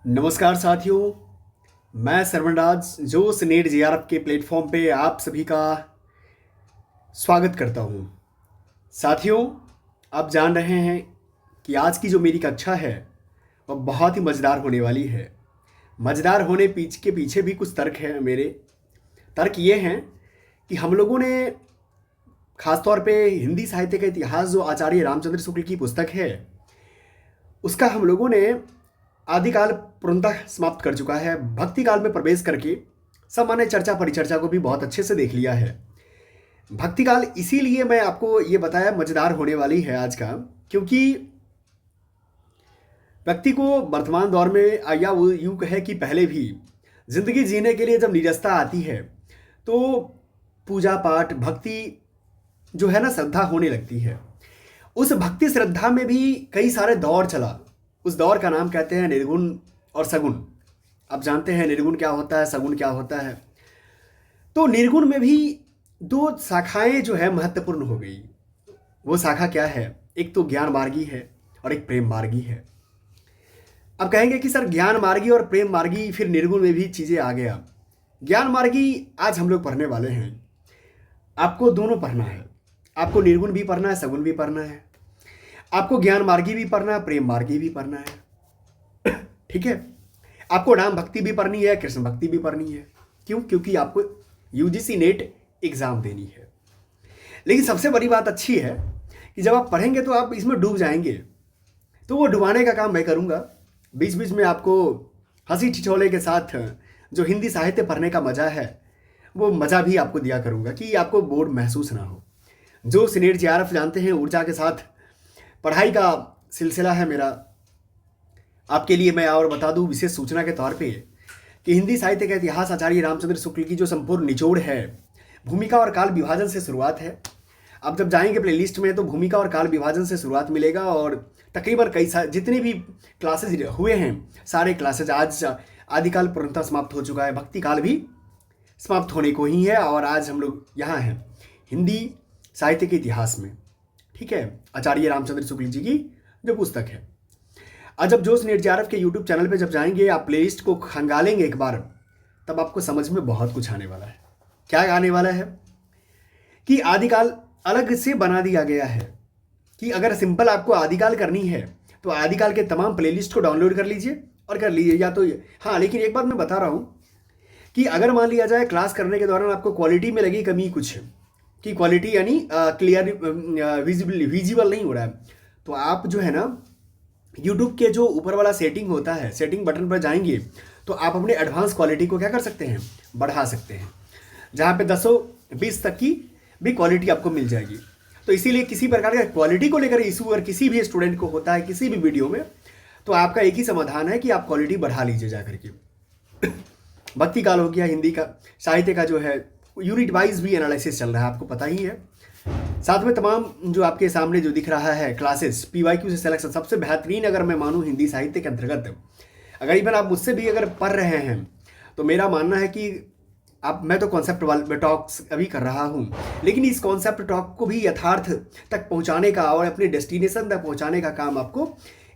नमस्कार साथियों। मैं सरवनराज जोश नेट जेआरएफ के प्लेटफॉर्म पे आप सभी का स्वागत करता हूँ। साथियों, आप जान रहे हैं कि आज की जो मेरी कक्षा है वह बहुत ही मज़ेदार होने वाली है। मज़ेदार होने के पीछे भी कुछ तर्क हैं मेरे। तर्क ये हैं कि हम लोगों ने खासतौर पे हिंदी साहित्य का इतिहास जो आचार्य रामचंद्र शुक्ल की पुस्तक है उसका हम लोगों ने आदिकाल पूर्णतः समाप्त कर चुका है। भक्ति काल में प्रवेश करके सामान्य चर्चा परिचर्चा को भी बहुत अच्छे से देख लिया है। भक्ति काल इसीलिए मैं आपको ये बताया मज़ेदार होने वाली है आज का, क्योंकि व्यक्ति को वर्तमान दौर में या वो यूँ कहे कि पहले भी ज़िंदगी जीने के लिए जब नीरसता आती है तो पूजा पाठ भक्ति जो है ना श्रद्धा होने लगती है। उस भक्ति श्रद्धा में भी कई सारे दौर चला। उस दौर का नाम कहते हैं निर्गुण और सगुण। आप जानते हैं निर्गुण क्या होता है, सगुण क्या होता है। तो निर्गुण में भी दो शाखाएं जो है महत्वपूर्ण हो गई। वो शाखा क्या है? एक तो ज्ञान मार्गी है और एक प्रेम मार्गी है। अब कहेंगे कि सर ज्ञान मार्गी और प्रेम मार्गी, फिर निर्गुण में भी चीज़ें आ गया। ज्ञान मार्गी आज हम लोग पढ़ने वाले हैं। आपको दोनों पढ़ना है। आपको निर्गुण भी पढ़ना है, सगुण भी पढ़ना है। आपको ज्ञान मार्गी भी पढ़ना है, प्रेम मार्गी भी पढ़ना है। ठीक है। आपको राम भक्ति भी पढ़नी है, कृष्ण भक्ति भी पढ़नी है। क्यों? क्योंकि आपको यूजीसी नेट एग्जाम देनी है। लेकिन सबसे बड़ी बात अच्छी है कि जब आप पढ़ेंगे तो आप इसमें डूब जाएंगे। तो वो डुबाने का काम मैं करूँगा। बीच बीच में आपको हंसी ठिठोले के साथ जो हिंदी साहित्य पढ़ने का मज़ा है वो मज़ा भी आपको दिया करूँगा कि आपको बोर महसूस ना हो। जो सीनियर जेआरएफ जानते हैं, ऊर्जा के साथ पढ़ाई का सिलसिला है मेरा। आपके लिए मैं और बता दूं विशेष सूचना के तौर पे कि हिंदी साहित्य का इतिहास आचार्य रामचंद्र शुक्ल की जो संपूर्ण निचोड़ है, भूमिका और काल विभाजन से शुरुआत है। आप जब जाएंगे प्लेलिस्ट में तो भूमिका और काल विभाजन से शुरुआत मिलेगा और तकरीबन जितने भी क्लासेज हुए हैं सारे क्लासेज आज आदिकाल पूर्णतः समाप्त हो चुका है। भक्ति काल भी समाप्त होने को ही है और आज हम लोग यहाँ हैं हिंदी साहित्य के इतिहास में। ठीक है, आचार्य रामचंद्र शुक्ल जी की जो पुस्तक है। आज जब जोश नेट जेआरएफ के यूट्यूब चैनल पे जब जाएंगे, आप प्लेलिस्ट को खंगालेंगे एक बार, तब आपको समझ में बहुत कुछ आने वाला है। क्या आने वाला है कि आदिकाल अलग से बना दिया गया है कि अगर सिंपल आपको आदिकाल करनी है तो आदिकाल के तमाम प्लेलिस्ट को डाउनलोड कर लीजिए और कर लीजिए। या तो हाँ, लेकिन एक बात मैं बता रहा हूँ कि अगर मान लिया जाए क्लास करने के दौरान आपको क्वालिटी में लगी कमी कुछ, कि क्वालिटी यानी क्लियर विजिबल नहीं हो रहा है, तो आप जो है ना यूट्यूब के जो ऊपर वाला सेटिंग होता है, सेटिंग बटन पर जाएंगे तो आप अपने एडवांस क्वालिटी को क्या कर सकते हैं, बढ़ा सकते हैं, जहाँ पे 10-20 तक की भी क्वालिटी आपको मिल जाएगी। तो इसीलिए किसी प्रकार का क्वालिटी को लेकर इशू अगर किसी भी स्टूडेंट को होता है किसी भी वीडियो में, तो आपका एक ही समाधान है कि आप क्वालिटी बढ़ा लीजिए जा करके। भक्ति काल हो गया, हिंदी का साहित्य का जो है यूनिट वाइज भी एनालिसिस चल रहा है, आपको पता ही है। साथ में तमाम जो आपके सामने जो दिख रहा है क्लासेस पीवाईक्यू से सिलेक्शन, सबसे बेहतरीन अगर मैं मानूँ हिंदी साहित्य के अंतर्गत, अगर इवन आप मुझसे भी अगर पढ़ रहे हैं तो मेरा मानना है कि मैं तो कॉन्सेप्ट वाले टॉक्स अभी कर रहा हूँ, लेकिन इस कॉन्सेप्ट टॉक को भी यथार्थ तक पहुँचाने का और अपने डेस्टिनेशन तक पहुँचाने का काम आपको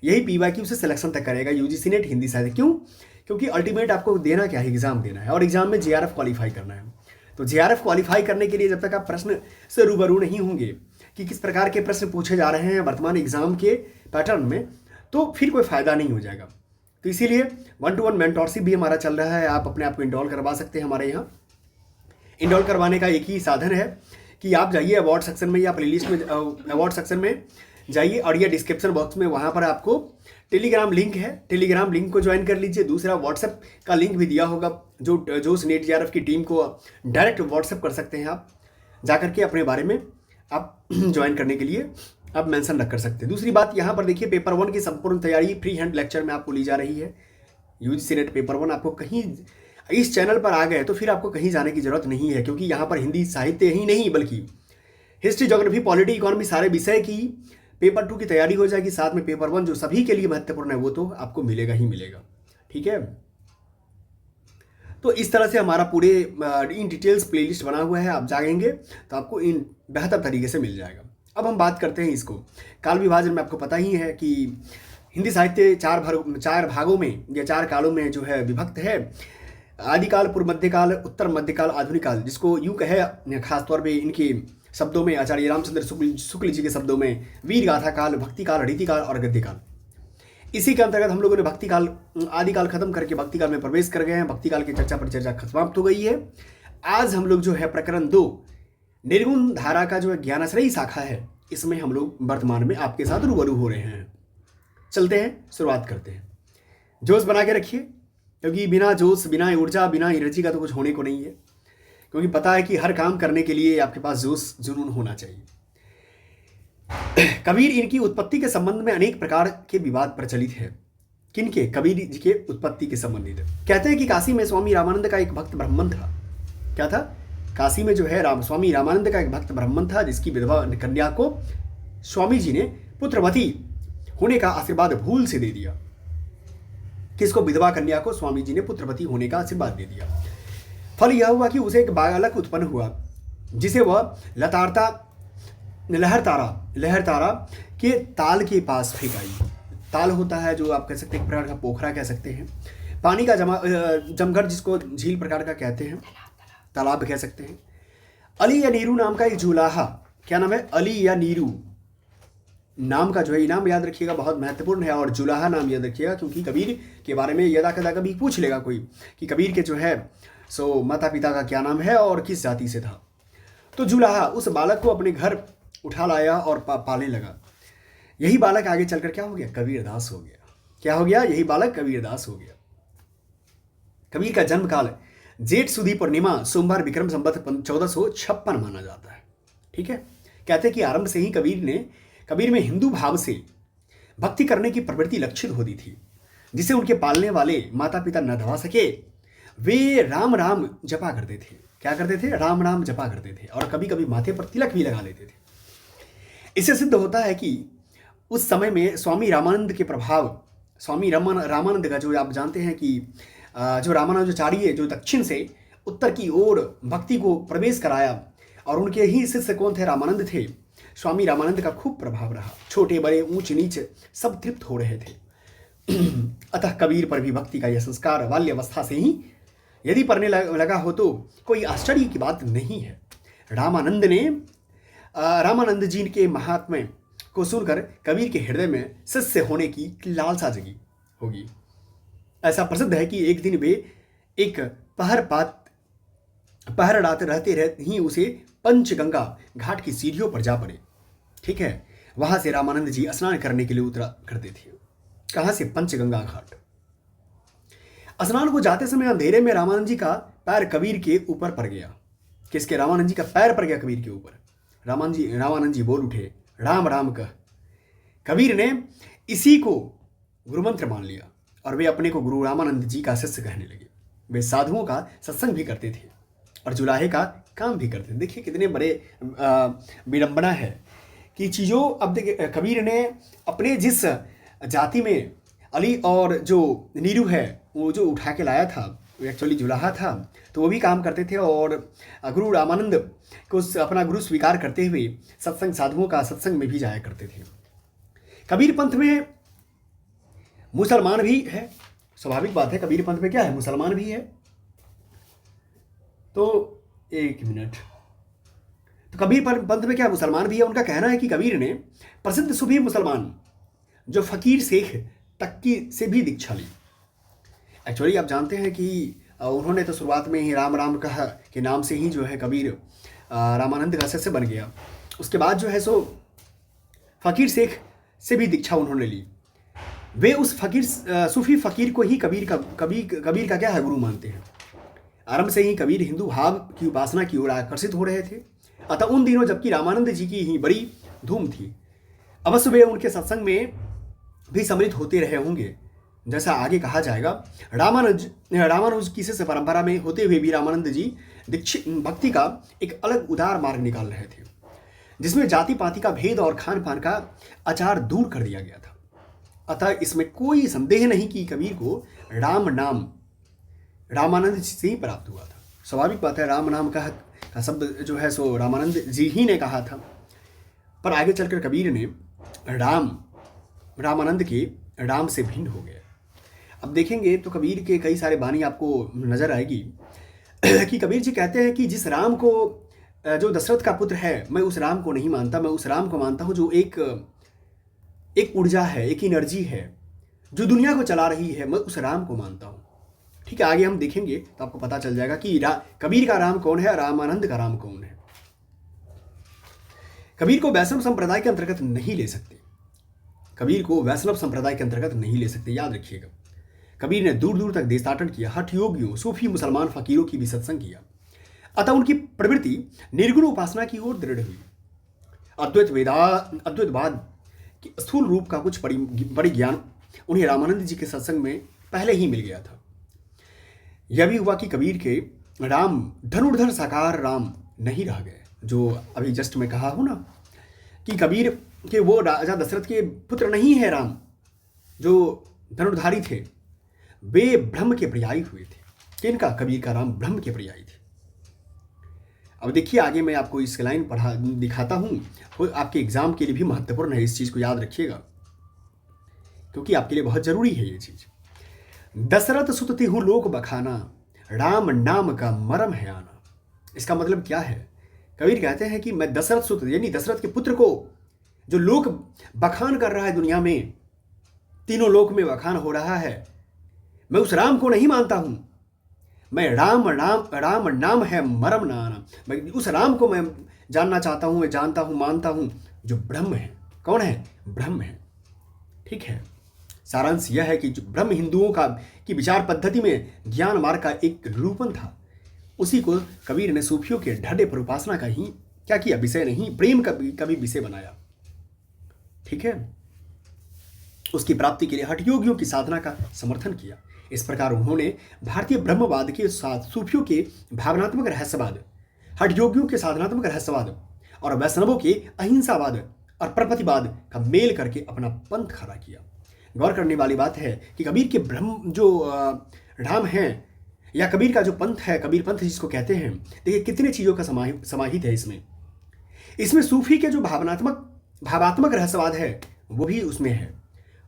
यही पीवाईक्यू से सिलेक्शन तक करेगा यूजीसी नेट हिंदी साहित्य। क्यों? क्योंकि अल्टीमेट आपको देना क्या है, एग्जाम देना है और एग्जाम में जेआरएफ क्वालिफाई करना है। तो जेआरएफ क्वालिफाई करने के लिए जब तक आप प्रश्न से रूबरू नहीं होंगे कि किस प्रकार के प्रश्न पूछे जा रहे हैं वर्तमान एग्जाम के पैटर्न में, तो फिर कोई फायदा नहीं हो जाएगा। तो इसीलिए 1-to-1 मेंटोरशिप भी हमारा चल रहा है। आप अपने आप को इनरोल करवा सकते हैं हमारे यहाँ। इनरोल करवाने का एक ही साधन है कि आप जाइए अवार्ड सेक्शन में या प्लेलिस्ट में, अवार्ड सेक्शन में जाइए और ये डिस्क्रिप्शन बॉक्स में वहाँ पर आपको टेलीग्राम लिंक है, टेलीग्राम लिंक को ज्वाइन कर लीजिए। दूसरा व्हाट्सएप का लिंक भी दिया होगा, जो नेट जेआरएफ की टीम को डायरेक्ट व्हाट्सएप कर सकते हैं। आप जा करके अपने बारे में आप ज्वाइन करने के लिए आप मेंशन रख कर सकते हैं। दूसरी बात यहाँ पर देखिए, पेपर 1 की संपूर्ण तैयारी फ्री हैंड लेक्चर में आपको ली जा रही है। यूजीसी नेट पेपर 1 आपको कहीं इस चैनल पर आ गए तो फिर आपको कहीं जाने की जरूरत नहीं है, क्योंकि यहाँ पर हिंदी साहित्य ही नहीं बल्कि हिस्ट्री, ज्योग्राफी, पॉलिटी, इकोनॉमी सारे विषय की पेपर 2 की तैयारी हो जाएगी। साथ में पेपर 1 जो सभी के लिए महत्वपूर्ण है वो तो आपको मिलेगा ही मिलेगा। ठीक है, तो इस तरह से हमारा पूरे इन डिटेल्स प्लेलिस्ट बना हुआ है। आप जाएंगे तो आपको इन बेहतर तरीके से मिल जाएगा। अब हम बात करते हैं इसको काल विभाजन में। आपको पता ही है कि हिंदी साहित्य चार भागों में या चार कालों में जो है विभक्त है। आदिकाल, पूर्व मध्यकाल, उत्तर मध्यकाल, आधुनिक काल, जिसको यूँ कहे खासतौर पे इनके शब्दों में, आचार्य रामचंद्र शुक्ल जी के शब्दों में, वीर गाथा काल, भक्ति काल, रीति काल और गद्य काल। इसी के अंतर्गत हम लोगों ने भक्ति काल, आदिकाल खत्म करके भक्ति काल में प्रवेश कर गए हैं। भक्ति काल की चर्चा पर चर्चा समाप्त हो गई है। आज हम लोग जो है प्रकरण 2 निर्गुण धारा का जो है ज्ञानाश्रयी शाखा है, इसमें हम लोग वर्तमान में आपके साथ रूबरू हो रहे हैं। चलते हैं, शुरुआत करते हैं। जोश बना के रखिए, क्योंकि बिना जोश, बिना ऊर्जा, बिना एनर्जी का तो कुछ होने को नहीं है। क्योंकि पता है कि हर काम करने के लिए आपके पास जोश, जुनून होना चाहिए। कबीर इनकी उत्पत्ति के संबंध में अनेक प्रकार के विवाद प्रचलित है। किनके? कबीर जी के उत्पत्ति के संबंधित। कहते हैं कि काशी में स्वामी रामानंद का एक भक्त ब्राह्मण था। क्या था? काशी में जो है स्वामी रामानंद का एक भक्त ब्राह्मण था, जिसकी विधवा कन्या को स्वामी जी ने पुत्रवती होने का आशीर्वाद भूल से दे दिया। किसको? विधवा कन्या को स्वामी जी ने पुत्रवती होने का आशीर्वाद दे दिया। फल यह हुआ कि उसे एक बालक उत्पन्न हुआ, जिसे वह लहरतारा के ताल के पास फेंक आई। ताल होता है जो आप कह सकते हैं एक प्रकार का पोखरा कह सकते हैं, पानी का जमघट, जिसको झील प्रकार का कहते हैं, तालाब कह सकते हैं। अली या नीरू नाम का एक जुलाहा, क्या नाम है? अली या नीरू नाम का जो है इनाम याद रखिएगा, बहुत महत्वपूर्ण है। और जुलाहा नाम याद रखिएगा, क्योंकि कबीर के बारे में यदा कदा कभी पूछ लेगा कोई कि कबीर के जो है सो माता पिता का क्या नाम है और किस जाति से था। तो जुलाहा उस बालक को अपने घर उठा लाया और पालने लगा। यही बालक आगे चलकर क्या हो गया? कबीरदास हो गया। क्या हो गया? यही बालक कबीरदास हो गया। कबीर का जन्म काल जेठ सुदी पूर्णिमा सोमवार विक्रम संवत 1456 माना जाता है। ठीक है। कहते हैं कि आरंभ से ही कबीर में हिंदू भाव से भक्ति करने की प्रवृत्ति लक्षित होती थी, जिसे उनके पालने वाले माता पिता न दबा सके। वे राम राम जपा करते थे। क्या करते थे? राम राम जपा करते थे, और कभी कभी माथे पर तिलक भी लगा लेते थे। इससे सिद्ध होता है कि उस समय में स्वामी रामानंद के प्रभाव, स्वामी रामानंद का जो आप जानते हैं कि जो रामानुजाचार्य जो दक्षिण से उत्तर की ओर भक्ति को प्रवेश कराया, और उनके ही शिष्य कौन थे? रामानंद थे। स्वामी रामानंद का खूब प्रभाव रहा। छोटे बड़े, ऊंच नीच सब तृप्त हो रहे थे। अतः कबीर पर भी भक्ति का यह संस्कार बाल्यावस्था से ही यदि पड़ने लगा हो तो कोई आश्चर्य की बात नहीं है। रामानंद जी के महात्म्य को सुनकर कबीर के हृदय में शिष्य होने की लालसा जगी होगी। ऐसा प्रसिद्ध है कि एक दिन वे एक पहर रात रहते ही उसे पंचगंगा घाट की सीढ़ियों पर जा पड़े। ठीक है। वहां से रामानंद जी स्नान करने के लिए उतरा करते थे। कहां से? पंचगंगा घाट। स्नान को जाते समय अंधेरे में रामानंद जी का पैर कबीर के ऊपर पड़ गया। किसके? रामानंद जी का पैर पड़ गया कबीर के ऊपर। रामानंद जी बोल उठे, राम राम कह। कबीर ने इसी को गुरुमंत्र मान लिया और वे अपने को गुरु रामानंद जी का शिष्य कहने लगे। वे साधुओं का सत्संग भी करते थे और जुलाहे का काम भी करते थे। देखिए कितने बड़े विडंबना है कि चीज़ों, अब देखिए कबीर ने अपने जिस जाति में अली और जो नीरू है वो जो उठा के लाया था, वो एक्चुअली जुलाहा था, तो वो भी काम करते थे और गुरु रामानंद को अपना गुरु स्वीकार करते हुए सत्संग, साधुओं का सत्संग में भी जाया करते थे। कबीर पंथ में मुसलमान भी है, स्वाभाविक बात है। कबीर पंथ में क्या है? मुसलमान भी है। तो एक मिनट, तो कबीर पंथ में क्या मुसलमान भी है? उनका कहना है कि कबीर ने प्रसिद्ध सूफी मुसलमान जो फकीर शेख तक्की से भी दीक्षा ली। एक्चुअली आप जानते हैं कि उन्होंने तो शुरुआत में ही राम राम कहा के नाम से ही जो है कबीर रामानंद का शिष्य बन गया। उसके बाद जो है सो फकीर शेख से भी दीक्षा उन्होंने ली। वे उस सूफी फकीर को ही कबीर का क्या है? गुरु मानते हैं। आरंभ से ही कबीर हिंदू भाव की उपासना की ओर आकर्षित हो रहे थे। अतः उन दिनों जबकि रामानंद जी की ही बड़ी धूम थी, अवश्य वे उनके सत्संग में भी सम्मिलित होते रहे होंगे। जैसा आगे कहा जाएगा, रामानुज की शिष्य परंपरा में होते हुए भी रामानंद जी भक्ति का एक अलग उदार मार्ग निकाल रहे थे, जिसमें जाति पाति का भेद और खान पान का आचार दूर कर दिया गया था। अतः इसमें कोई संदेह नहीं कि कबीर को राम नाम रामानंद जी से ही प्राप्त हुआ था। स्वाभाविक बात है, राम नाम का शब्द जो है सो रामानंद जी ही ने कहा था, पर आगे चलकर कबीर ने रामानंद के राम से भिन्न हो गया। अब देखेंगे तो कबीर के कई सारे बानी आपको नजर आएगी कि कबीर जी कहते हैं कि जिस राम को जो दशरथ का पुत्र है, मैं उस राम को नहीं मानता, मैं उस राम को मानता हूँ जो एक एक ऊर्जा है, एक एनर्जी है जो दुनिया को चला रही है, मैं उस राम को मानता हूँ। ठीक है, आगे हम देखेंगे तो आपको पता चल जाएगा कि कबीर का राम कौन है, रामानंद का राम कौन है। कबीर को वैष्णव संप्रदाय के अंतर्गत नहीं ले सकते, कबीर को वैष्णव संप्रदाय के अंतर्गत नहीं ले सकते, याद रखिएगा। कबीर ने दूर दूर तक देशाटन किया, हठ योगियों, सूफी, मुसलमान फकीरों की भी सत्संग किया, अतः उनकी प्रवृत्ति निर्गुण उपासना की ओर दृढ़ हुई। अद्वैतवाद के स्थूल रूप का कुछ बड़ी ज्ञान उन्हें रामानंद जी के सत्संग में पहले ही मिल गया था। यह भी हुआ कि कबीर के राम धनुर्धर साकार राम नहीं रह गए, जो अभी जस्ट मैं कहा हूं ना कि कबीर के वो राजा दशरथ के पुत्र नहीं है राम जो धनुर्धारी थे, वे ब्रह्म के पर्यायी हुए थे। किनका? कबीर का राम ब्रह्म के पर्यायी थे। अब देखिए आगे मैं आपको इस लाइन पढ़ा दिखाता हूं, वो आपके एग्जाम के लिए भी महत्वपूर्ण है, इस चीज को याद रखिएगा क्योंकि आपके लिए बहुत जरूरी है ये चीज। दशरथ सुत तिहु लोक बखाना, राम नाम का मरम है आना। इसका मतलब क्या है? कबीर कहते हैं कि मैं दशरथ सुत यानी दशरथ के पुत्र को जो लोक बखान कर रहा है, दुनिया में तीनों लोक में बखान हो रहा है, मैं उस राम को नहीं मानता हूं। मैं राम नाम है मरम ना आना, मैं उस राम को मैं जानना चाहता हूं, मैं जानता हूं, मानता हूं जो ब्रह्म है। कौन है? ब्रह्म है। ठीक है, सारांश यह है कि जो ब्रह्म हिंदुओं की विचार पद्धति में ज्ञान मार्ग का एक रूपन था, उसी को कबीर ने सूफियों के ढाढ़े पर उपासना का ही क्या किया? विषय नहीं, प्रेम का कभी विषय बनाया। ठीक है, उसकी प्राप्ति के लिए हठ योगियों की साधना का समर्थन किया। इस प्रकार उन्होंने भारतीय ब्रह्मवाद के साथ सूफियों के भावनात्मक रहस्यवाद, हठ योगियों के साधनात्मक रहस्यवाद और वैष्णवों के अहिंसावाद और प्रपतिवाद का मेल करके अपना पंथ खड़ा किया। गौर करने वाली बात है कि कबीर के ब्रह्म जो राम हैं या कबीर का जो पंथ है, कबीर पंथ जिसको कहते हैं, देखिए कितने चीज़ों का समाहित है इसमें सूफी के जो भावात्मक रहस्यवाद है वो भी उसमें है।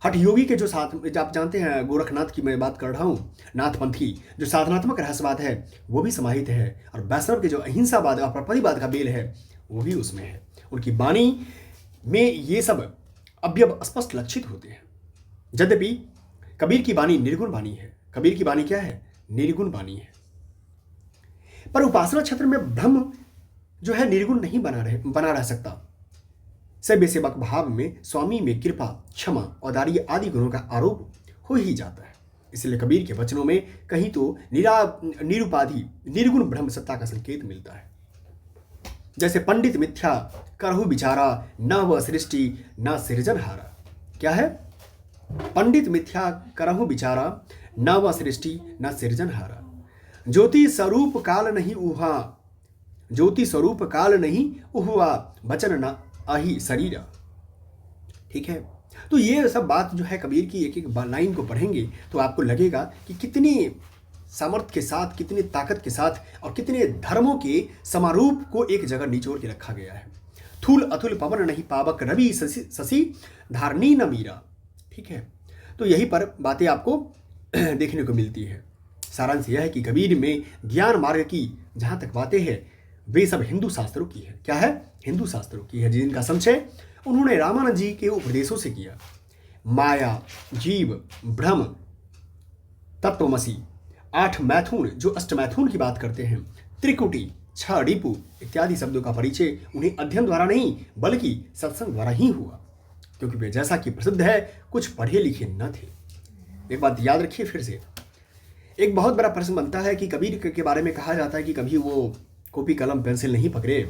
हठ योगी के जो साथ आप जानते हैं, गोरखनाथ की मैं बात कर रहा हूँ, नाथपंथी जो साधनात्मक रहस्यवाद है वो भी समाहित है, और वैष्णव के जो अहिंसावाद और प्रपतिवाद का मेल है वो भी उसमें है। उनकी वाणी में ये सब अव्यव स्पष्ट लक्षित होते हैं। यद्यपि कबीर की वाणी निर्गुण वाणी है। कबीर की वाणी क्या है? निर्गुण वाणी है। पर उपासना क्षेत्र में ब्रह्म जो है निर्गुण नहीं बना रह सकता। सभ्य सेवक भाव में स्वामी में कृपा, क्षमा, औदार्य आदि गुणों का आरोप हो ही जाता है। इसलिए कबीर के वचनों में कहीं तो निरुपाधि निर्गुण ब्रह्म सत्ता का संकेत मिलता है। जैसे पंडित मिथ्या करहु विचारा, न वह सृष्टि न सृजनहारा। क्या है? पंडित मिथ्या करहु विचारा, न वह सृष्टि न सृजनहारा। ज्योति स्वरूप काल नहीं उहा, ज्योति स्वरूप काल नहीं उहुआ, वचन न आही शरीरा। ठीक है, तो ये सब बात जो है कबीर की एक एक लाइन को पढ़ेंगे तो आपको लगेगा कि कितनी सामर्थ्य के साथ, कितनी ताकत के साथ और कितने धर्मों के समारूप को एक जगह निचोड़ के रखा गया है। थूल अथुल पवन नहीं पावक, रवि शशि धारणी न मीरा। ठीक है, तो यही पर बातें आपको देखने को मिलती है। सारांश यह है कि कबीर में ज्ञान मार्ग की जहाँ तक बातें हैं वे सब हिंदू शास्त्रों की है। क्या है? हिंदू शास्त्रों की है, जिनका संशय उन्होंने रामानंद जी के उपदेशों से किया। माया, जीव, ब्रह्म, तत्वमसी, 8 मैथुन जो अष्टमैथुन की बात करते हैं, त्रिकुटी, 6 रिपु इत्यादि शब्दों का परिचय उन्हें अध्ययन द्वारा नहीं बल्कि सत्संग द्वारा ही हुआ, क्योंकि वे जैसा कि प्रसिद्ध है कुछ पढ़े लिखे न थे। एक बात याद रखिए फिर से, एक बहुत बड़ा प्रश्न बनता है कि कबीर के बारे में कहा जाता है कि कभी वो कॉपी कलम पेंसिल नहीं पकड़े,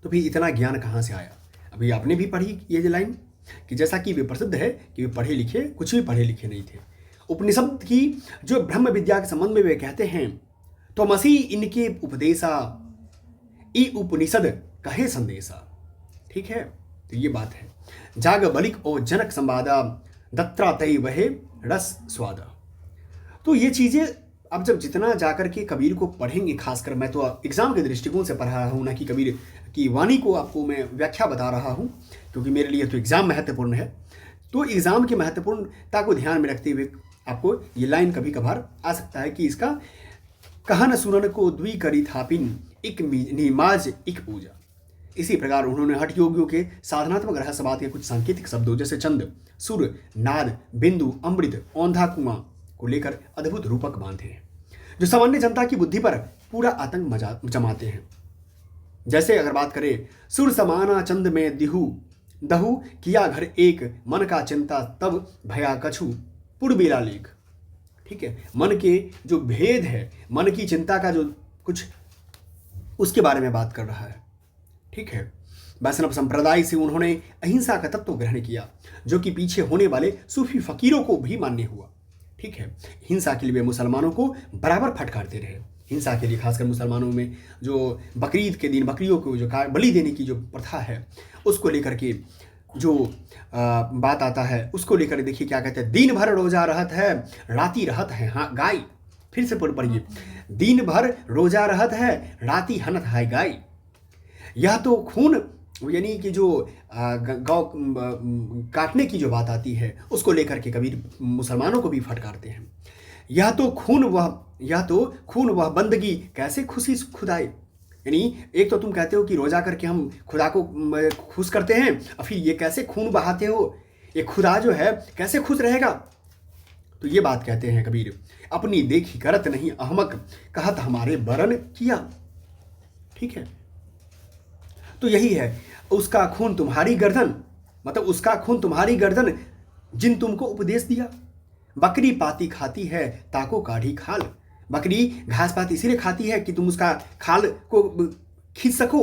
तो फिर इतना ज्ञान कहाँ से आया? अभी आपने भी पढ़ी ये जो लाइन कि जैसा कि वे प्रसिद्ध है कि वे पढ़े लिखे कुछ भी पढ़े लिखे नहीं थे। उपनिषद की जो ब्रह्म विद्या के संबंध में वे कहते हैं, तो मसी इनके उपदेशा ई उपनिषद कहे संदेशा। ठीक है, तो ये बात है। जाग बलिक और जनक संवादा, दत्तातय वहे रस स्वादा। तो ये चीजें अब जब जितना जाकर के कबीर को पढ़ेंगे, खासकर मैं तो एग्जाम के दृष्टिकोण से पढ़ रहा हूँ ना कि कबीर की वाणी को आपको मैं व्याख्या बता रहा हूँ, क्योंकि मेरे लिए तो एग्जाम महत्वपूर्ण है। तो एग्जाम की महत्वपूर्णता को ध्यान में रखते हुए आपको ये लाइन कभी कभार आ सकता है कि इसका कहन सुनन को द्वि करी थापिन इक निमाज इक पूजा। इसी प्रकार उन्होंने हठ योगियों के साधनात्मक रहस्यवाद के कुछ सांकेतिक शब्दों जैसे चंद, सुर, नाद, बिंदु, अमृत, औंधा कुआं को लेकर अद्भुत रूपक बांधे हैं जो सामान्य जनता की बुद्धि पर पूरा आतंक जमाते हैं। जैसे अगर बात करें, सुर समाना चंद में दिहु दहु किया घर एक, मन का चिंता तब भया कछु पुरबेला लेख। ठीक है, मन के जो भेद है, मन की चिंता का जो कुछ उसके बारे में बात कर रहा है। ठीक है, वैष्णव संप्रदाय से उन्होंने अहिंसा का तत्व ग्रहण किया जो कि पीछे होने वाले सूफी फकीरों को भी मान्य हुआ। ठीक है, हिंसा के लिए वे मुसलमानों को बराबर फटकारते रहे। हिंसा के लिए खासकर मुसलमानों में जो बकरीद के दिन बकरियों को जो बलि देने की जो प्रथा है उसको लेकर के जो बात आता है उसको लेकर देखिए क्या कहते हैं, दिन भर रोजा रहत है राती रहत है हाँ गाय। फिर से पढ़िए, दिन भर रोजा रहत है राती हनत है गाय। यह तो खून यानी कि जो गौ काटने की जो बात आती है उसको लेकर के कबीर मुसलमानों को भी फटकारते हैं। यह तो खून वह बंदगी कैसे खुशी खुदाए। यानी एक तो तुम कहते हो कि रोजा करके हम खुदा को खुश करते हैं और फिर ये कैसे खून बहाते हो, ये खुदा जो है कैसे खुश रहेगा। तो ये बात कहते हैं कबीर, अपनी देखी करत नहीं अहमक कहत हमारे बरन किया। ठीक है, तो यही है, उसका खून तुम्हारी गर्दन, मतलब उसका खून तुम्हारी गर्दन जिन तुमको उपदेश दिया। बकरी पाती खाती है ताको काढ़ी खाल। बकरी घास पात इसीलिए खाती है कि तुम उसका खाल को खींच सको।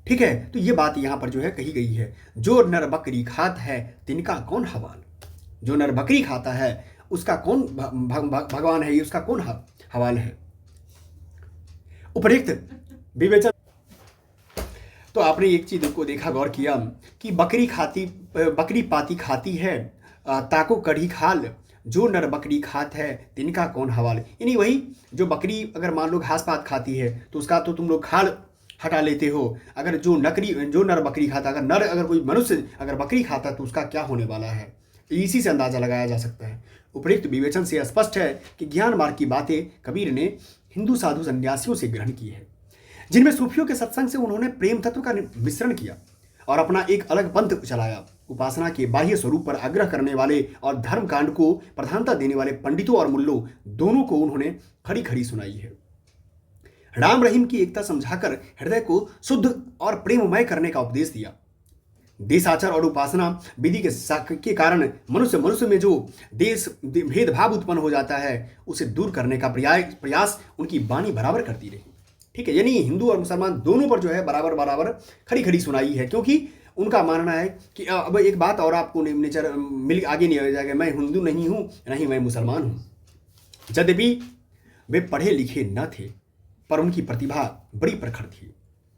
ठीक है, तो ये बात यहां पर जो है कही गई है, जो नर बकरी खात है तिनका कौन हवाल। जो नर बकरी खाता है उसका कौन भगवान है, ये उसका कौन हवाल है। उपयुक्त विवेचन। तो आपने एक चीज को देखा, गौर किया कि बकरी पाती खाती है ताको कढ़ी खाल, जो नर बकरी खात है तिनका कौन हवाल। यानी वही जो बकरी अगर मान लो घास पात खाती है तो उसका तो तुम लोग खाल हटा लेते हो। अगर जो नर बकरी खाता, अगर कोई मनुष्य अगर बकरी खाता तो उसका क्या होने वाला है, इसी से अंदाजा लगाया जा सकता है। उपयुक्त विवेचन से स्पष्ट है कि ज्ञान मार्ग की बातें कबीर ने हिंदू साधु संन्यासियों से ग्रहण की है, जिनमें सूफियों के सत्संग से उन्होंने प्रेम तत्व का मिश्रण किया और अपना एक अलग पंथ चलाया। उपासना के बाह्य स्वरूप पर आग्रह करने वाले और धर्म कांड को प्रधानता देने वाले पंडितों और मुल्लों दोनों को उन्होंने खड़ी खड़ी सुनाई है। राम रहीम की एकता समझाकर हृदय को शुद्ध और प्रेममय करने का उपदेश दिया। देशाचार और उपासना विधि के कारण मनुष्य में जो देश भेदभाव उत्पन्न हो जाता है उसे दूर करने का प्रयास उनकी वाणी बराबर करती रही। ठीक है, यानी हिंदू और मुसलमान दोनों पर जो है बराबर खड़ी खड़ी सुनाई है, क्योंकि उनका मानना है कि अब एक बात और आपको नेचर मिल आगे नहीं आ जाएगा, मैं हिंदू नहीं हूं नहीं मैं मुसलमान हूं। यद्यपि वे पढ़े लिखे न थे पर उनकी प्रतिभा बड़ी प्रखर थी,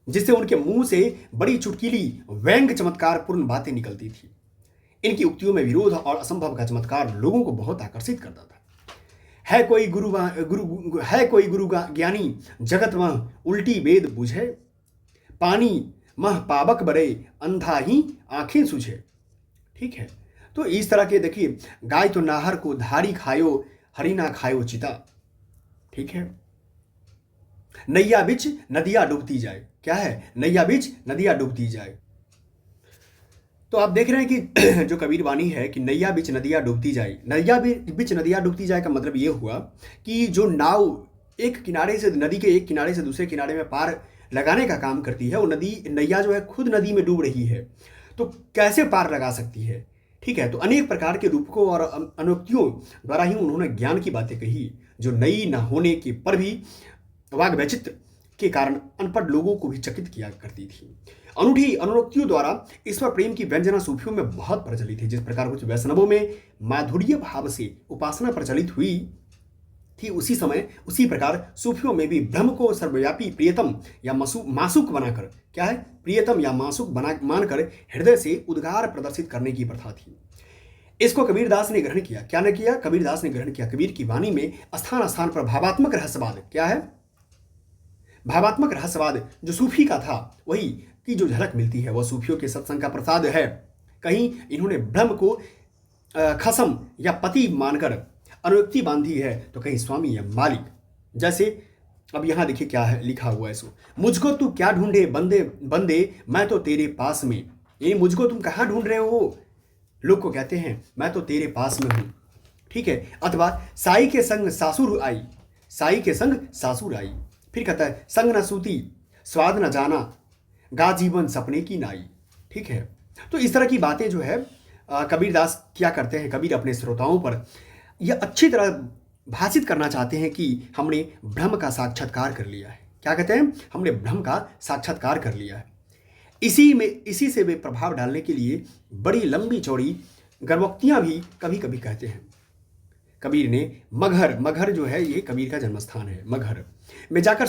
जिससे उनके मुंह से बड़ी चुटकीली व्यंग चमत्कारपूर्ण बातें निकलती थी। इनकी उक्तियों में विरोध और असंभव का चमत्कार लोगों को बहुत आकर्षित करता था। है कोई गुरु ज्ञानी जगत मह उल्टी वेद बुझे, पानी मह पावक बरे अंधा ही आंखें सूझे। ठीक है, तो इस तरह के देखिए, गाय तो नाहर को धारी खायो हरि ना खायो चिता। ठीक है, नैया बिच नदिया डूबती जाए। क्या है, नैया बिच नदिया डूबती जाए। तो आप देख रहे हैं कि जो कबीर वाणी है कि नैया बिच नदिया डूबती जाए, नैया बिच नदिया डूबती जाए का मतलब ये हुआ कि जो नाव एक किनारे से नदी के एक किनारे से दूसरे किनारे में पार लगाने का काम करती है, वो नैया जो है खुद नदी में डूब रही है, तो कैसे पार लगा सकती है। ठीक है, तो अनेक प्रकार के रूपकों और अनुक्तियों द्वारा ही उन्होंने ज्ञान की बातें कही, जो नई न होने के पर भी वाग वैचित्र के कारण अनपढ़ लोगों को भी चकित किया करती थी। अनूठी अनुक्तियों द्वारा ईश्वर प्रेम की व्यंजना सूफियों में बहुत प्रचलित है। जिस प्रकार कुछ वैष्णवों में माधुर्य भाव से उपासना प्रचलित हुई थी, उसी प्रकार सूफियों में भी ब्रह्म को सर्वव्यापी प्रियतम या मासुक बनाकर, क्या है, प्रियतम या मासुक मानकर हृदय से उद्गार प्रदर्शित करने की प्रथा थी। इसको कबीरदास ने ग्रहण किया। क्या ने किया? कबीरदास ने ग्रहण किया। कबीर की वाणी में स्थान स्थान पर भावात्मक रहस्यवाद, क्या है, भावात्मक रहस्यवाद जो सूफी का था, वही की जो झलक मिलती है वह सूफियों के सत्संग का प्रसाद है। कहीं इन्होंने ब्रह्म को खसम या पति मानकर अनुयुक्ति बांधी है, तो कहीं स्वामी या मालिक। जैसे अब यहां देखिए क्या है लिखा हुआ है, सो मुझको तू क्या ढूंढे बंदे बंदे, मैं तो तेरे पास में। ये मुझको तुम कहाँ ढूंढ रहे हो, लोग को कहते हैं मैं तो तेरे पास में हूं। ठीक है। अथवा साई के संग सासुर आई, साई के संग सासुर आई। फिर कहता है संग न सूती स्वाद न जाना, गा जीवन सपने की नाई। ठीक है। तो इस तरह की बातें जो है कबीर दास क्या करते हैं, कबीर अपने श्रोताओं पर यह अच्छी तरह भाषित करना चाहते हैं कि हमने ब्रह्म का साक्षात्कार कर लिया है। क्या कहते हैं, हमने ब्रह्म का साक्षात्कार कर लिया है। इसी से वे प्रभाव डालने के लिए बड़ी लंबी चौड़ी गर्भोक्तियां भी कभी कभी कहते हैं। कबीर ने मगहर, मगहर जो है ये कबीर का जन्मस्थान है, मगहर में जाकर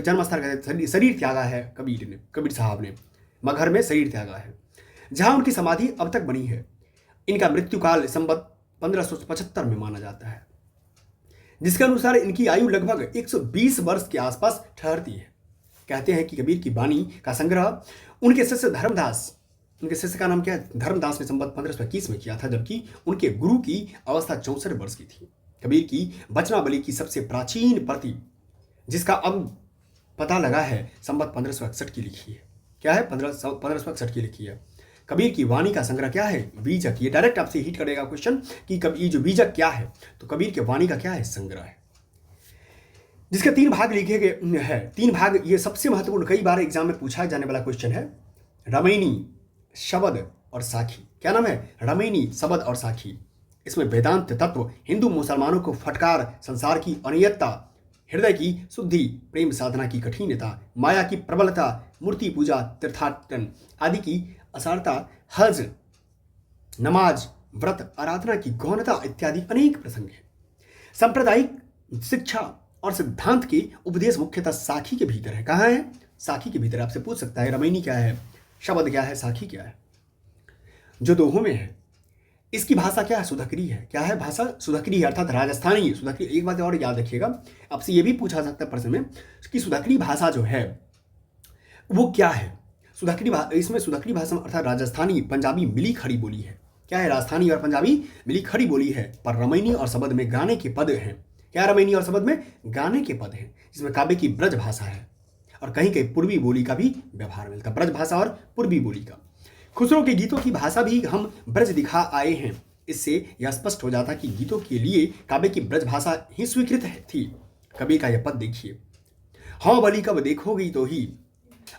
जन्मस्थान शरीर त्यागा है कबीर ने, कबीर साहब ने मगहर में शरीर त्यागा है, जहां उनकी समाधि अब तक बनी है। इनका मृत्युकाल संवत 1575 में माना जाता है, जिसके अनुसार इनकी आयु लगभग 120 वर्ष के आसपास ठहरती है। कहते हैं कि कबीर की वाणी का संग्रह उनके शिष्य धर्मदास, उनके शिष्य का नाम क्या है, धर्मदास ने संवत 1521 में किया था, जबकि उनके गुरु की अवस्था 64 वर्ष की थी। कबीर की वचनावली की सबसे प्राचीन प्रति, जिसका अब पता लगा है, संवत 1561 की लिखी है। क्या है, 1561 की लिखी है। कबीर की वाणी का संग्रह क्या है, बीजक। ये डायरेक्ट आपसे हिट करेगा क्वेश्चन कि कबीर जो बीजक क्या है, तो कबीर के वाणी का क्या है, संग्रह है, जिसके 3 भाग लिखे गए हैं। 3 भाग, ये सबसे महत्वपूर्ण, कई बार एग्जाम में पूछा जाने वाला क्वेश्चन है। रामायणी, शबद और साखी। क्या नाम है, रामायणी, शबद और साखी। इसमें वेदांत तत्व, हिंदू मुसलमानों को फटकार, संसार की अनियतता, हृदय की शुद्धि, प्रेम साधना की कठिनता, माया की प्रबलता, मूर्ति पूजा, तीर्थाटन आदि की असारता, हज, नमाज, व्रत, आराधना की गौणता इत्यादि अनेक प्रसंग हैं। सांप्रदायिक शिक्षा और सिद्धांत के उपदेश मुख्यतः साखी के भीतर है। कहाँ है, साखी के भीतर। आपसे पूछ सकता है रामायणी क्या है, शब्द क्या है, साखी क्या है, जो दोहों में है। इसकी भाषा क्या है, सुधकरी है। क्या है, भाषा सुधकरी है, अर्थात राजस्थानी सुधकरी। एक बात और याद रखिएगा, आपसे यह भी पूछा सकता है प्रश्न में कि सुधकरी भाषा जो है वो क्या है। इसमें सुधकरी भाषा अर्थात राजस्थानी पंजाबी मिली खड़ी बोली है। क्या है, राजस्थानी और पंजाबी मिली खड़ी बोली है, पर रामायणी और शब्द में गाने के पद हैं। क्या रामायणी और शब्द में गाने के पद हैं, जिसमें काव्य की ब्रज भाषा है और कहीं कहीं पूर्वी बोली का भी व्यवहार मिलता है, ब्रज भाषा और पूर्वी बोली का। खुसरो के गीतों की भाषा भी हम ब्रज दिखा आए हैं। इससे यह स्पष्ट हो जाता कि गीतों के लिए काव्य की ब्रज भाषा ही स्वीकृत थी। कबीर का यह पद देखिए, हाँ भली कब देखोगी तो ही,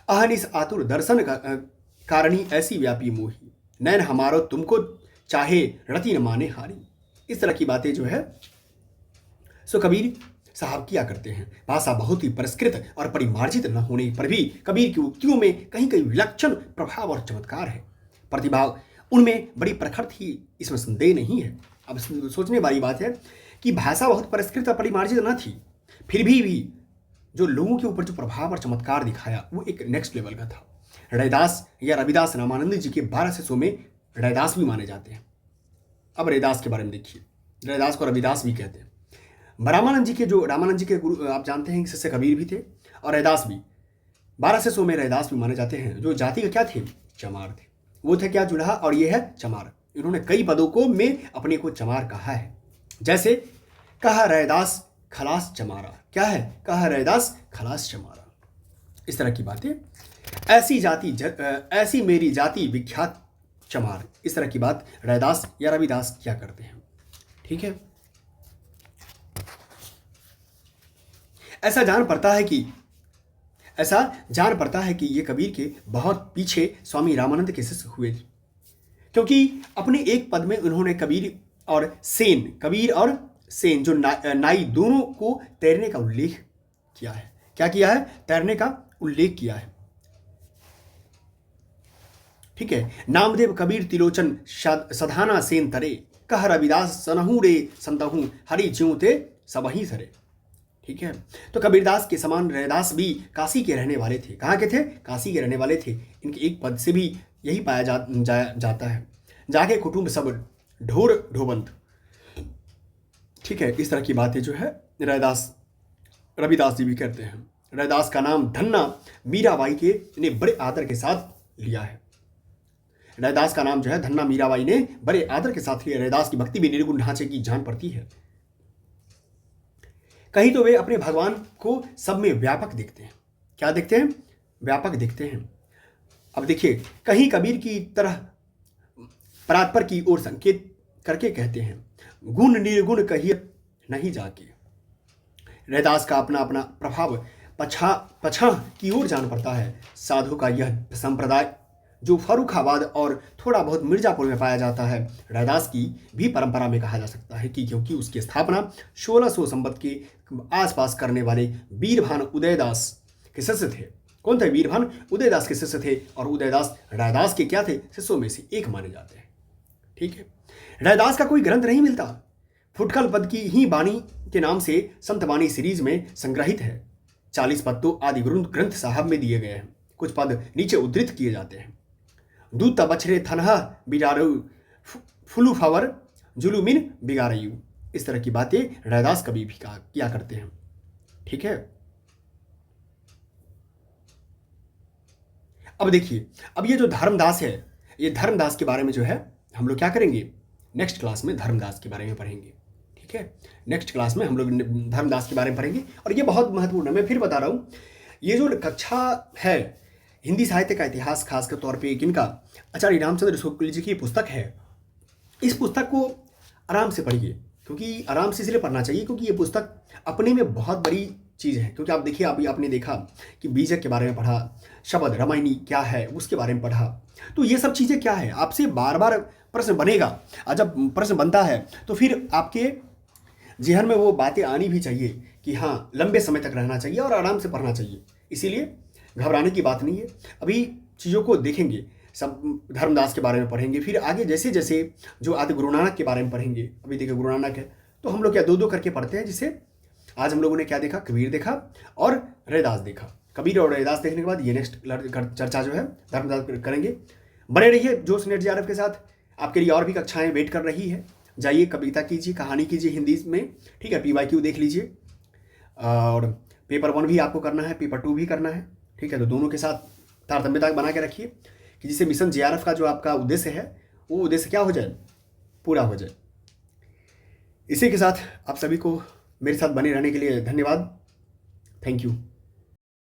अहनिस आतुर दर्शन कारणी ऐसी व्यापी मोही, नैन हमारो तुमको चाहे रति न माने हारी। इस तरह की बातें जो है सो कबीर साहब किया करते हैं। भाषा बहुत ही परिष्कृत और परिमार्जित न होने पर भी कबीर की उक्तियों में कहीं कहीं विलक्षण प्रभाव और चमत्कार है। प्रतिभा उनमें बड़ी प्रखर थी, इसमें संदेह नहीं है। अब सोचने वाली बात है कि भाषा बहुत परिष्कृत और परिमार्जित न थी, फिर भी जो लोगों के ऊपर जो प्रभाव और चमत्कार दिखाया वो एक नेक्स्ट लेवल का था। रैदास या रविदास रामानंद जी के 12 शिष्यों में रैदास भी माने जाते हैं। अब रैदास के बारे में देखिए, रैदास को रविदास भी कहते हैं। रामानंद जी के गुरु आप जानते हैं कि शिष्य कबीर भी थे और रैदास भी। 12 शिष्यों में रैदास भी माने जाते हैं, जो जाति का क्या थे, चमार थे। वो थे क्या, जुल्हा, और ये है चमार। इन्होंने कई पदों को में अपने को चमार कहा है। जैसे कहा रैदास खलास चमारा। क्या है, कहा रैदास खलास चमारा। इस तरह की बातें, ऐसी मेरी जाति विख्यात चमार। इस तरह की बात रैदास या रविदास क्या करते हैं। ठीक है। ऐसा जान पड़ता है कि ये कबीर के बहुत पीछे स्वामी रामानंद के शिष्य हुए, क्योंकि अपने एक पद में उन्होंने कबीर और सेन जो नाई दोनों को तैरने का उल्लेख किया है। क्या किया है, तैरने का उल्लेख किया है। ठीक है। नामदेव कबीर तिलोचन सधाना सेन तरे, कह रविदास सनहू रे संतहू, हरि ज्योते सबही सरे। ठीक है। तो कबीरदास के समान रैदास भी काशी के रहने वाले थे। कहाँ के थे, काशी के रहने वाले थे। इनके एक पद से भी यही पाया जाता है, जाके कुटुंब सब ढोर ढोबंत। ठीक है। इस तरह की बातें जो है रविदास जी भी करते हैं। रैदास का नाम धन्ना मीराबाई ने बड़े आदर के साथ लिया है। रैदास का नाम जो है धन्ना मीराबाई ने बड़े आदर के साथ लिया। रैदास की भक्ति भी निर्गुण ढांचे की जान पड़ती है। कहीं तो वे अपने भगवान को सब में व्यापक देखते हैं। क्या देखते हैं? व्यापक देखते हैं। अब देखिए, कहीं कबीर की तरह परात्पर की ओर संकेत करके कहते हैं, गुण निर्गुण कहिए नहीं जाके। रैदास का अपना अपना प्रभाव पछा की ओर जान पड़ता है। साधु का यह संप्रदाय जो फर्रुखाबाद और थोड़ा बहुत मिर्जापुर में पाया जाता है, रैदास की भी परंपरा में कहा जा सकता है कि क्योंकि उसकी स्थापना 1600 संवत के आसपास करने वाले वीरभान उदयदास के शिष्य थे। कौन थे? वीरभान उदयदास के शिष्य थे। और उदयदास रैदास के क्या थे? शिष्यों में से एक माने जाते हैं। ठीक है। रैदास का कोई ग्रंथ नहीं मिलता। फुटकल पद की ही बाणी के नाम से संत बाणी सीरीज में संग्रहित है। 40 पद तो आदि ग्रंथ साहब में दिए गए हैं। कुछ पद नीचे उद्धृत किए जाते हैं। दूत बछरे थनहा बिगारू फुलू फवर जुलूमिन बिगाड़यू। इस तरह की बातें रैदास कभी भी किया करते हैं। ठीक है। अब देखिए, अब ये जो धर्मदास है, ये धर्मदास के बारे में जो है हम लोग क्या करेंगे, नेक्स्ट क्लास में धर्मदास के बारे में पढ़ेंगे। ठीक है। नेक्स्ट क्लास में हम लोग धर्मदास के बारे में पढ़ेंगे। और ये बहुत महत्वपूर्ण है। मैं फिर बता रहा हूँ, ये जो कक्षा है हिंदी साहित्य का इतिहास, खासकर तौर पे किनका, आचार्य रामचंद्र शुक्ल जी की पुस्तक है। इस पुस्तक को आराम से पढ़िए, क्योंकि आराम से इसलिए पढ़ना चाहिए क्योंकि ये पुस्तक अपने में बहुत बड़ी चीज़ है। क्योंकि आप देखिए, अभी आपने देखा कि बीजक के बारे में पढ़ा, शब्द रामायणी क्या है उसके बारे में पढ़ा। तो ये सब चीज़ें क्या है, आपसे बार बार प्रश्न बनेगा। और जब प्रश्न बनता है तो फिर आपके जेहन में वो बातें आनी भी चाहिए कि हाँ, लंबे समय तक रहना चाहिए और आराम से पढ़ना चाहिए। इसीलिए घबराने की बात नहीं है। अभी चीज़ों को देखेंगे, सब धर्मदास के बारे में पढ़ेंगे, फिर आगे जैसे जैसे जो आदि गुरु नानक के बारे में पढ़ेंगे। अभी देखिए गुरु नानक है, तो हम लोग क्या दो दो करके पढ़ते हैं। जिससे आज हम लोगों ने क्या देखा, कबीर देखा और रैदास देखा। कबीर और रैदास देखने के बाद ये नेक्स्ट चर्चा जो है धर्मदास करेंगे। बने रहिए जोश नेट JRF के साथ। आपके लिए और भी कक्षाएं वेट कर रही है। जाइए, कविता कीजिए, कहानी कीजिए हिंदी में। ठीक है। PYQ देख लीजिए। और पेपर 1 भी आपको करना है, पेपर 2 भी करना है। ठीक है। तो दोनों के साथ तारतम्यता बना के रखिए कि जिससे मिशन JRF का जो आपका उद्देश्य है वो उद्देश्य क्या हो जाए, पूरा हो जाए। इसी के साथ आप सभी को मेरे साथ बने रहने के लिए धन्यवाद। Thank you.